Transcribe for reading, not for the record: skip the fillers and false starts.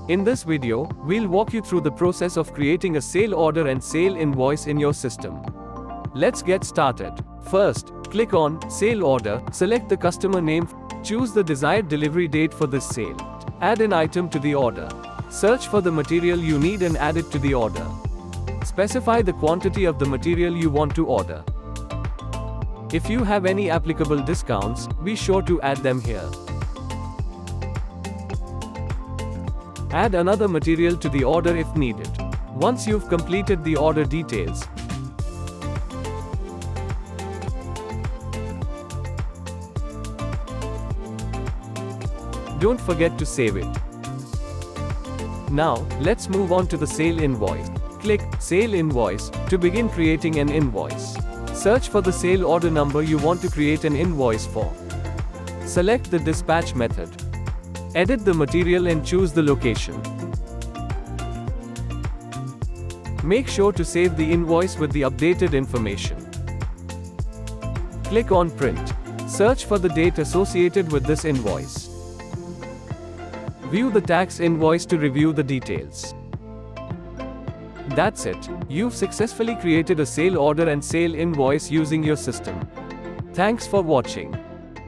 In this video, we'll walk you through the process of creating a sale order and sale invoice in your system. Let's get started. First, click on Sale Order, select the customer name, choose the desired delivery date for this sale. Add an item to the order. Search for the material you need and add it to the order. Specify the quantity of the material you want to order. If you have any applicable discounts, be sure to add them here. Add another material to the order if needed. Once you've completed the order details, don't forget to save it. Now, let's move on to the sale invoice. Click Sale Invoice to begin creating an invoice. Search for the sale order number you want to create an invoice for. Select the dispatch method. Edit the material and choose the location. Make sure to save the invoice with the updated information. Click on Print. Search for the date associated with this invoice. View the tax invoice to review the details. That's it. You've successfully created a sale order and sale invoice using your system. Thanks for watching.